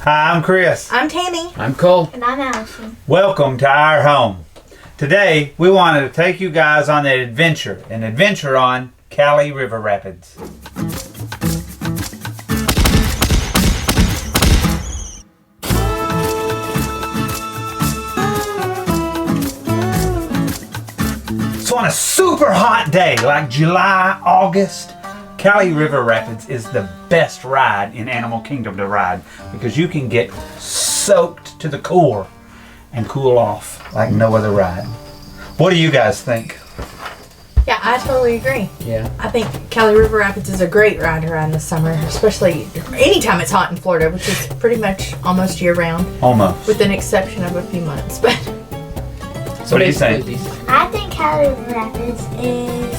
Hi, I'm Chris. I'm Tammy. I'm Cole. And I'm Allison. Welcome to our home. Today, we wanted to take you guys on an adventure on Cali River Rapids. So on a super hot day like July, August, Cali River Rapids is the best ride in Animal Kingdom to ride because you can get soaked to the core and cool off like no other ride. What do you guys think? Yeah, I totally agree. Yeah. I think Cali River Rapids is a great ride to ride in the summer, especially anytime it's hot in Florida, which is pretty much almost year round. Almost. With an exception of a few months. But What do you think? I think Cali River Rapids is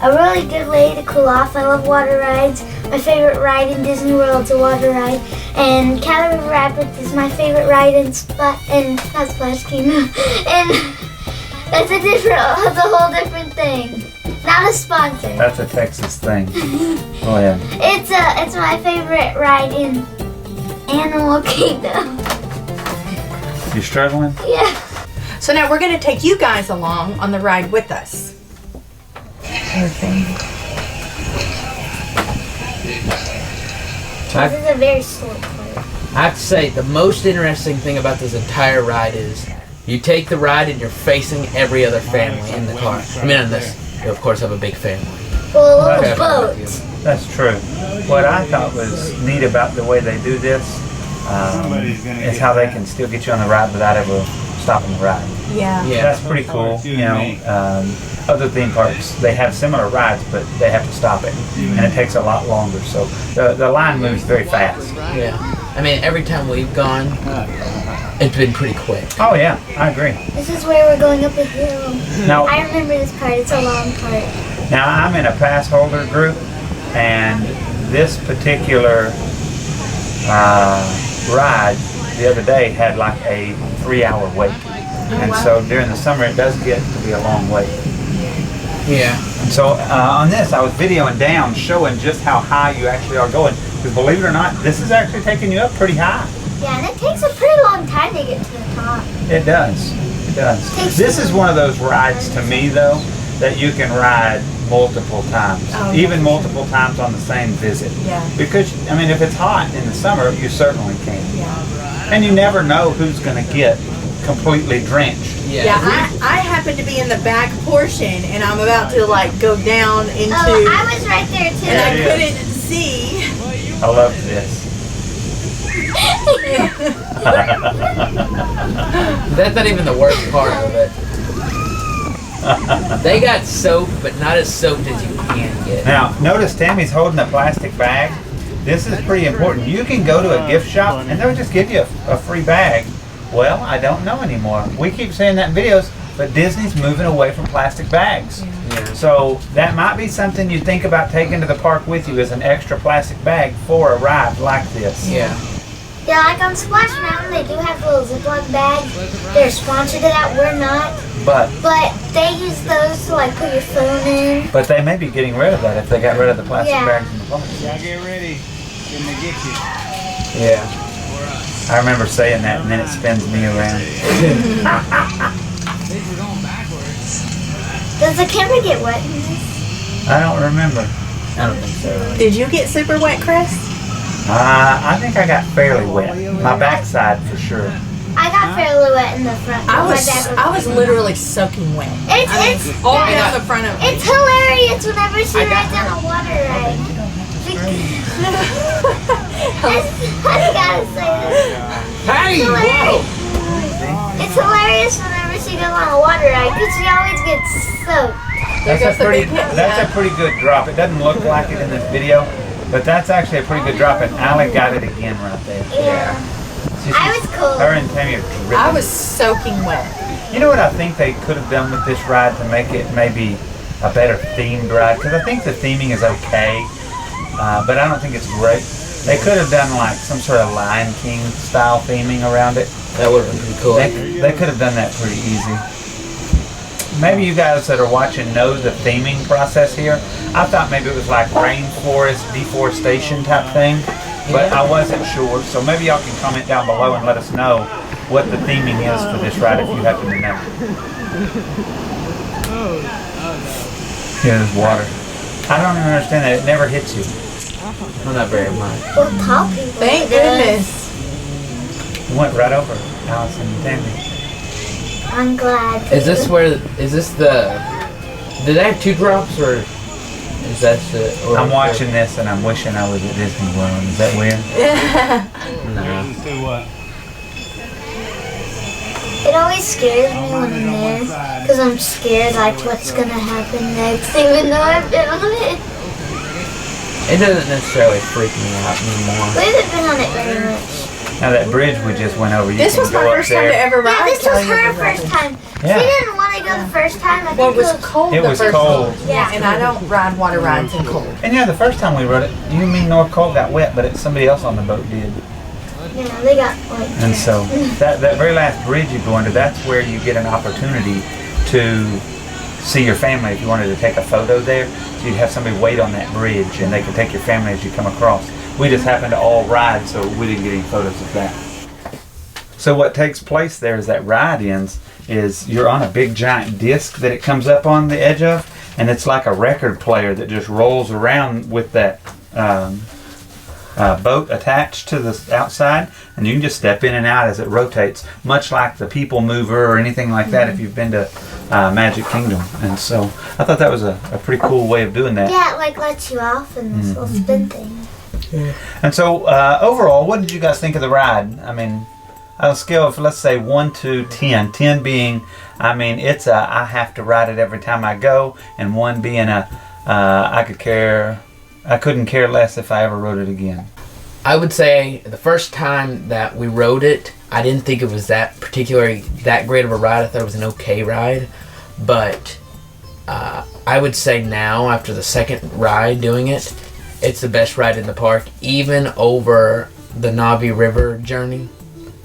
a really good way to cool off. I love water rides. My favorite ride in Disney World's a water ride. And Cali River Rapids is my favorite ride in not Splash Kingdom. And that's a whole different thing. Not a sponsor. That's a Texas thing. Go ahead. It's my favorite ride in Animal Kingdom. You struggling? Yeah. so now we're going to take you guys along on the ride with us. This is a very slow part. I have to say, the most interesting thing about this entire ride is you take the ride and you're facing every other family in the car. I mean, on this, you of course have a big family. Well, a Okay. little boat. That's true. What I thought was neat about the way they do this is how they can still get you on the ride without ever stopping the ride. Yeah. Yeah. That's pretty cool. You know, other theme parks, they have similar rides, but they have to stop it. And it takes a lot longer. So the line moves very fast. Yeah. I mean, every time we've gone, it's been pretty quick. Oh, yeah, I agree. This is where we're going up a hill. Now, I remember this part. It's a long part. Now I'm in a pass holder group, and this particular ride the other day had like a 3-hour wait. And so during the summer it does get to be a long wait. Yeah. And so on this I was videoing down showing just how high you actually are going. Because believe it or not, this is actually taking you up pretty high. Yeah, and it takes a pretty long time to get to the top. It does. It does. This is one of those rides to me though that you can ride multiple times, even multiple times on the same visit. Yeah. Because, I mean, if it's hot in the summer, you certainly can. Yeah. And you never know who's going to get completely drenched. Yeah, I happen to be in the back portion, and I'm about to like go down into. Oh, I was right there too. and I Yeah. couldn't see. I love this. That's not even the worst part of it. They got soaked, but not as soaked as you can get. Now, notice Tammy's holding a plastic bag. This is pretty important. You can go to a gift shop and they'll just give you a free bag. Well, I don't know anymore. We keep saying that in videos, but Disney's moving away from plastic bags. Yeah. So that might be something you think about taking to the park with you as an extra plastic bag for a ride like this. Yeah. Yeah, like on Splash Mountain, they do have little Ziploc bags. They're sponsored to that. We're not. But they use those to like put your phone in. they may be getting rid of that if they got rid of the plastic Yeah. bags in the park. Y'all get ready. Gonna get you. Yeah. I remember saying that and then it spins me around. I think we're going backwards. Does the camera get wet in this? I don't remember. I don't think so. Did you get super wet, Chris? I think I got fairly wet. My backside for sure. I got fairly wet in the front. I was literally soaking wet. It's all down the front of me. It's hilarious whenever she rides on a water ride. I gotta say this. Hey! Whoa! It's hilarious whenever she goes on a water ride because she always gets soaked. That's a pretty good drop. It doesn't look like it in this video, but that's actually a pretty good drop, and Allie got it again right there. Yeah. I was cold. Her and Tammy are dripping. I was soaking wet. You know what I think they could have done with this ride to make it maybe a better themed ride? Because I think the theming is okay, but I don't think it's great. They could have done like some sort of Lion King style theming around it. That would have been pretty cool. They could have done that pretty easy. Maybe you guys that are watching know the theming process here. I thought maybe it was like rainforest deforestation type thing. but I wasn't sure. So maybe y'all can comment down below and let us know what the theming is for this ride if you happen to know. Here's water. I don't even understand that. It never hits you. Well, not very much. Well, tall people. Thank it does. goodness. It went right over Allison and Tammy. I'm glad. Is this the, did they have 2 drops or is that the, or I'm watching this and I'm wishing I was at Disney World. Is that weird? No. Let's do what? It always scares me when I'm there because I'm scared like what's gonna happen next, even though I've been on it. It doesn't necessarily freak me out anymore. We haven't been on it very much. Now that bridge we just went over, you This can was my go up first time to there. ever Yeah, ride. this was Kelly her River first Rapids. time. Yeah. She didn't want to go the first time. I Well, think it was cold It the was first cold. time. Yeah, and I don't ride water rides in cold. And the first time we rode it, you and me and North Cole got wet, but somebody else on the boat did. Yeah, they got like. And so that very last bridge you go under, that's where you get an opportunity to see your family if you wanted to take a photo there. So you'd have somebody wait on that bridge and they could take your family as you come across. We just happened to all ride, so we didn't get any photos of that. So what takes place there as that ride ends is you're on a big giant disc that it comes up on the edge of, and it's like a record player that just rolls around with that boat attached to the outside, and you can just step in and out as it rotates, much like the People Mover or anything like that if you've been to Magic Kingdom. And so I thought that was a pretty cool way of doing that. Yeah, it like lets you off in this little spin thing. And so overall, what did you guys think of the ride? I mean, on a scale of, let's say, 1 to 10, 10 being, I mean, it's a I have to ride it every time I go, and 1 being a I couldn't care less if I ever rode it again. I would say the first time that we rode it, I didn't think it was that great of a ride. I thought it was an okay ride, but I would say now, after the second ride doing it, it's the best ride in the park, even over the Navi River journey.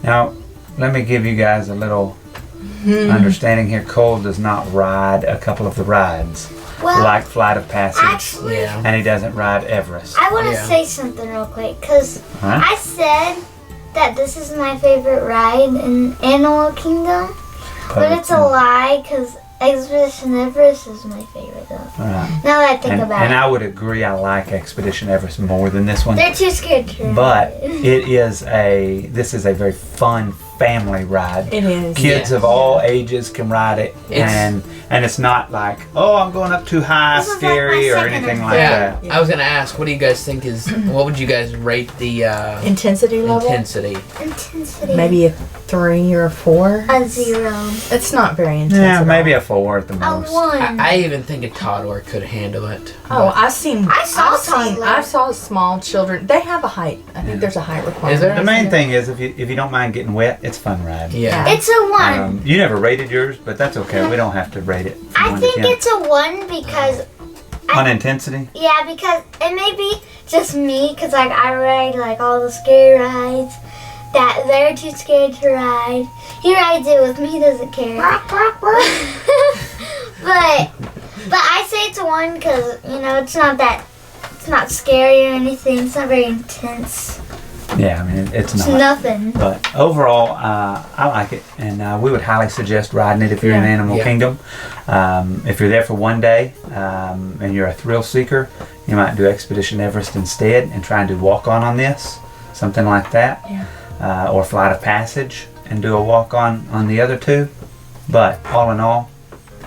Now, let me give you guys a little understanding here. Cole does not ride a couple of the rides, Well, like Flight of Passage, actually, Yeah. and he doesn't ride Everest. I want to Yeah. say something real quick because Huh? I said that this is my favorite ride in Animal Kingdom, but it's a lie because Expedition Everest is my favorite though. Right. Now that I think about And it, I would agree. I like Expedition Everest more than this one. they're too scared to ride. But this is a very fun family ride. It is. Kids Yeah. of all ages can ride it, and it's not like, oh, I'm going up too high, This is like scary, my or second anything or like Yeah, that. I was gonna ask, what do you guys think what would you guys rate the Intensity level? intensity? Intensity. Maybe a 3 or 4. a 0. It's not very intense. Yeah, at maybe all. a 4 at the A most. 1. I even think a toddler could handle it. Oh, I saw toddlers. I saw small children. They have a height. I think there's a height requirement. Is there? The main thing is if you don't mind getting wet, it's fun ride. Yeah. It's a 1. You never rated yours, but that's okay. We don't have to rate it. From I 1 think to 10. it's a 1 because on intensity. yeah, because it may be just me because like I ride like all the scary rides that they're too scared to ride. He rides it with me, he doesn't care. but I say it's a 1 because it's not scary or anything. It's not very intense. Yeah, I mean it's It's not. nothing. But overall, I like it, and we would highly suggest riding it if you're in Animal Yeah. Kingdom. If you're there for one day and you're a thrill seeker, you might do Expedition Everest instead and try and do walk-on this, something like that, or Flight of Passage and do a walk-on on the other two. But all in all,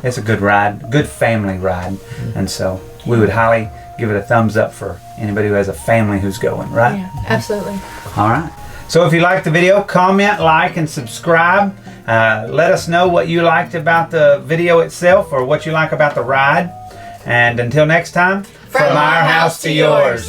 it's a good ride, good family ride, and so we would highly give it a thumbs up for anybody who has a family who's going, right? Yeah, absolutely. All right. So if you liked the video, comment, like, and subscribe. Let us know what you liked about the video itself or what you like about the ride. And until next time, from our house to yours.